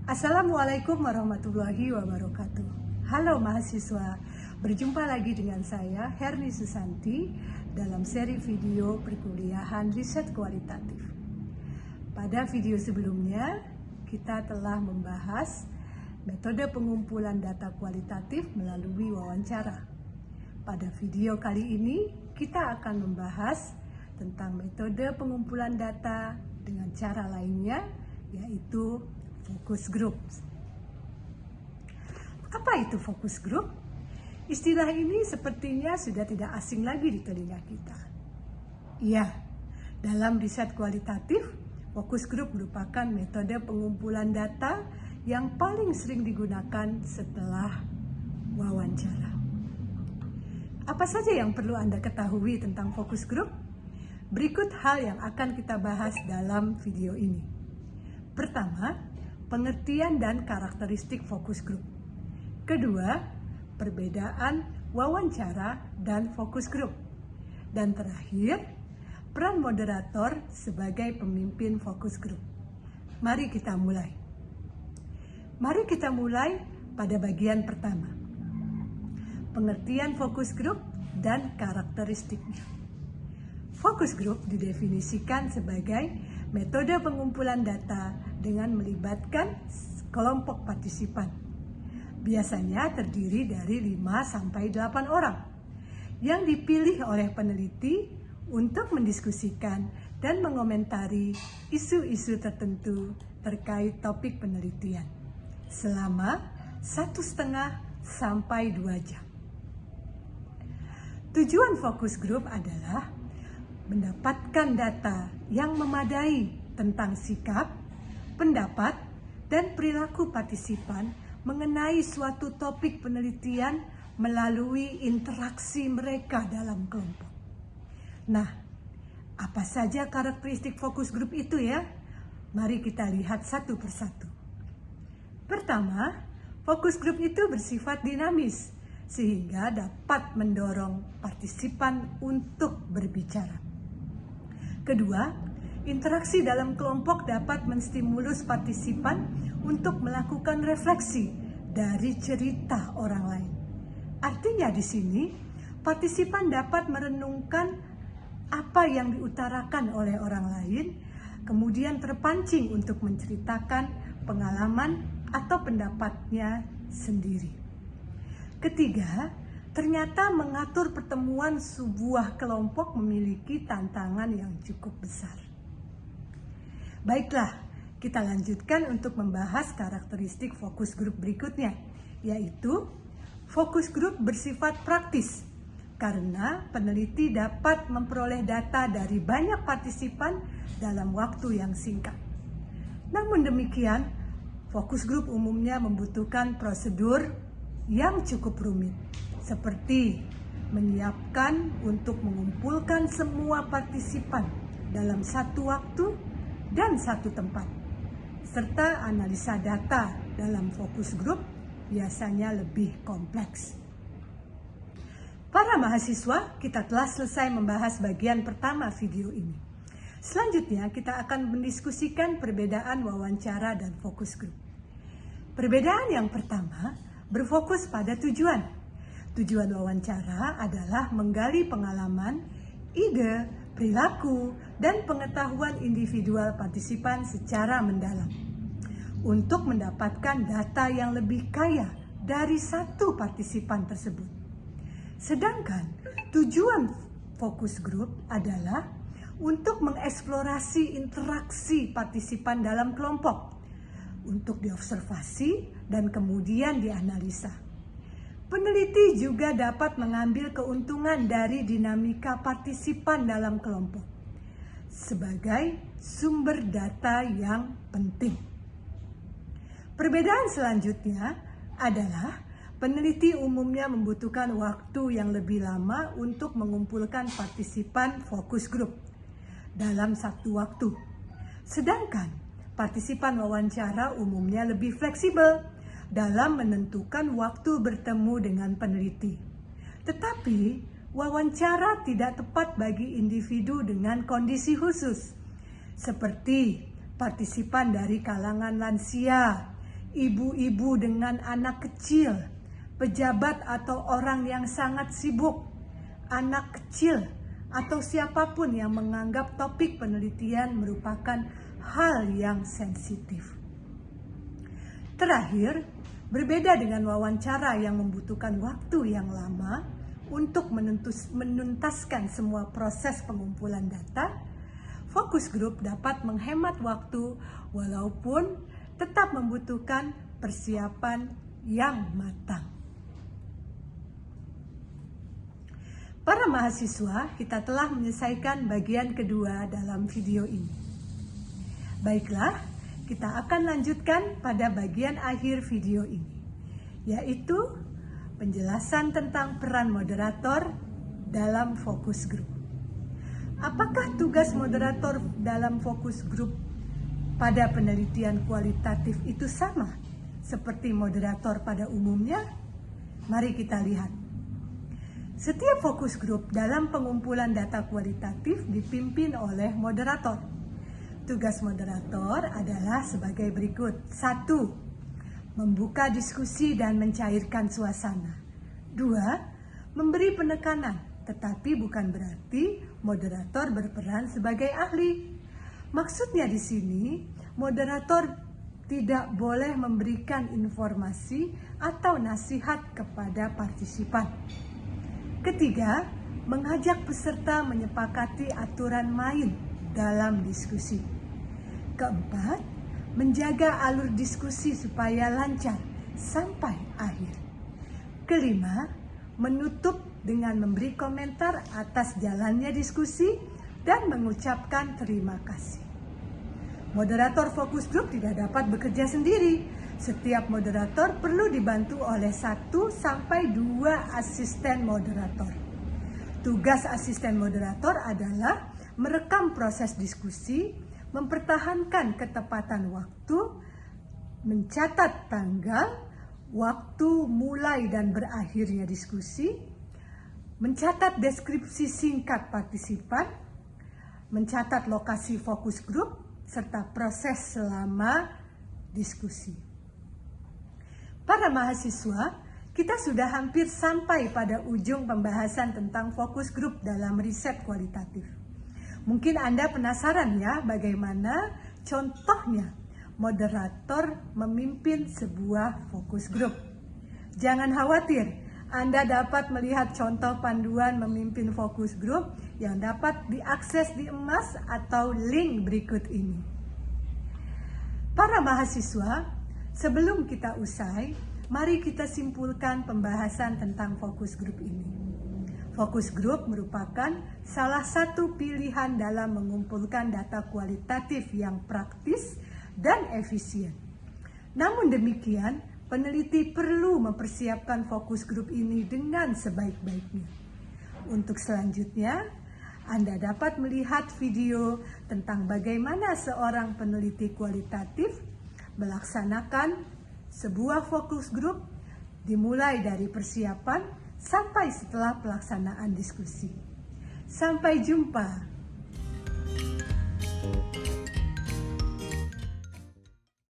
Assalamualaikum warahmatullahi wabarakatuh. Halo mahasiswa, berjumpa lagi dengan saya Herni Susanti dalam seri video perkuliahan riset kualitatif. Pada video sebelumnya, kita telah membahas metode pengumpulan data kualitatif melalui wawancara. Pada video kali ini, kita akan membahas tentang metode pengumpulan data dengan cara lainnya, yaitu focus group. Apa itu focus group? Istilah ini sepertinya sudah tidak asing lagi di telinga kita. Iya, dalam riset kualitatif, focus group merupakan metode pengumpulan data yang paling sering digunakan setelah wawancara. Apa saja yang perlu Anda ketahui tentang focus group? Berikut hal yang akan kita bahas dalam video ini. Pertama, pengertian dan karakteristik focus group. Kedua, perbedaan wawancara dan focus group. Dan terakhir, peran moderator sebagai pemimpin focus group. Mari kita mulai. Mari kita mulai pada bagian pertama. Pengertian focus group dan karakteristiknya. Focus group didefinisikan sebagai metode pengumpulan data dengan melibatkan kelompok partisipan. Biasanya terdiri dari 5-8 orang yang dipilih oleh peneliti untuk mendiskusikan dan mengomentari isu-isu tertentu terkait topik penelitian selama 1,5 sampai 2 jam. Tujuan focus group adalah mendapatkan data yang memadai tentang sikap, pendapat, dan perilaku partisipan mengenai suatu topik penelitian melalui interaksi mereka dalam kelompok. Nah, apa saja karakteristik fokus grup itu ya? Mari kita lihat satu persatu. Pertama, fokus grup itu bersifat dinamis sehingga dapat mendorong partisipan untuk berbicara. Kedua, interaksi dalam kelompok dapat menstimulus partisipan untuk melakukan refleksi dari cerita orang lain. Artinya di sini, partisipan dapat merenungkan apa yang diutarakan oleh orang lain, kemudian terpancing untuk menceritakan pengalaman atau pendapatnya sendiri. Ketiga, ternyata mengatur pertemuan sebuah kelompok memiliki tantangan yang cukup besar. Baiklah, kita lanjutkan untuk membahas karakteristik fokus grup berikutnya, yaitu fokus grup bersifat praktis karena peneliti dapat memperoleh data dari banyak partisipan dalam waktu yang singkat. Namun demikian, fokus grup umumnya membutuhkan prosedur yang cukup rumit, seperti menyiapkan untuk mengumpulkan semua partisipan dalam satu waktu dan satu tempat, serta analisa data dalam fokus grup biasanya lebih kompleks. Para mahasiswa, kita telah selesai membahas bagian pertama video ini. Selanjutnya, kita akan mendiskusikan perbedaan wawancara dan fokus grup. Perbedaan yang pertama berfokus pada tujuan. Tujuan wawancara adalah menggali pengalaman, ide, perilaku, dan pengetahuan individual partisipan secara mendalam untuk mendapatkan data yang lebih kaya dari satu partisipan tersebut. Sedangkan tujuan fokus grup adalah untuk mengeksplorasi interaksi partisipan dalam kelompok untuk diobservasi dan kemudian dianalisa. Peneliti juga dapat mengambil keuntungan dari dinamika partisipan dalam kelompok sebagai sumber data yang penting. Perbedaan selanjutnya adalah peneliti umumnya membutuhkan waktu yang lebih lama untuk mengumpulkan partisipan fokus grup dalam satu waktu. Sedangkan partisipan wawancara umumnya lebih fleksibel dalam menentukan waktu bertemu dengan peneliti. Tetapi, wawancara tidak tepat bagi individu dengan kondisi khusus, seperti partisipan dari kalangan lansia ibu-ibu dengan anak kecil, pejabat atau orang yang sangat sibuk, anak kecil, atau siapapun yang menganggap topik penelitian merupakan hal yang sensitif. Terakhir, berbeda dengan wawancara yang membutuhkan waktu yang lama untuk menuntaskan semua proses pengumpulan data, fokus grup dapat menghemat waktu walaupun tetap membutuhkan persiapan yang matang. Para mahasiswa, kita telah menyelesaikan bagian kedua dalam video ini. Baiklah, kita akan lanjutkan pada bagian akhir video ini, yaitu penjelasan tentang peran moderator dalam fokus grup. Apakah tugas moderator dalam fokus grup pada penelitian kualitatif itu sama seperti moderator pada umumnya? Mari kita lihat. Setiap fokus grup dalam pengumpulan data kualitatif dipimpin oleh moderator. Tugas moderator adalah sebagai berikut. 1. Membuka diskusi dan mencairkan suasana. 2. Memberi penekanan, tetapi bukan berarti moderator berperan sebagai ahli. Maksudnya di sini, moderator tidak boleh memberikan informasi atau nasihat kepada partisipan. Ketiga, mengajak peserta menyepakati aturan main dalam diskusi. Keempat, menjaga alur diskusi supaya lancar sampai akhir. Kelima, menutup dengan memberi komentar atas jalannya diskusi dan mengucapkan terima kasih. Moderator fokus grup tidak dapat bekerja sendiri. Setiap moderator perlu dibantu oleh 1 sampai 2 asisten moderator. Tugas asisten moderator adalah merekam proses diskusi, mempertahankan ketepatan waktu, mencatat tanggal, waktu mulai dan berakhirnya diskusi, mencatat deskripsi singkat partisipan, mencatat lokasi fokus grup, serta proses selama diskusi. Para mahasiswa, kita sudah hampir sampai pada ujung pembahasan tentang fokus grup dalam riset kualitatif. Mungkin Anda penasaran ya bagaimana contohnya moderator memimpin sebuah fokus grup. Jangan khawatir, Anda dapat melihat contoh panduan memimpin fokus grup yang dapat diakses di emas atau link berikut ini. Para mahasiswa, sebelum kita usai, mari kita simpulkan pembahasan tentang fokus grup ini. Fokus grup merupakan salah satu pilihan dalam mengumpulkan data kualitatif yang praktis dan efisien. Namun demikian, peneliti perlu mempersiapkan fokus grup ini dengan sebaik-baiknya. Untuk selanjutnya, Anda dapat melihat video tentang bagaimana seorang peneliti kualitatif melaksanakan sebuah fokus grup dimulai dari persiapan sampai setelah pelaksanaan diskusi. Sampai jumpa.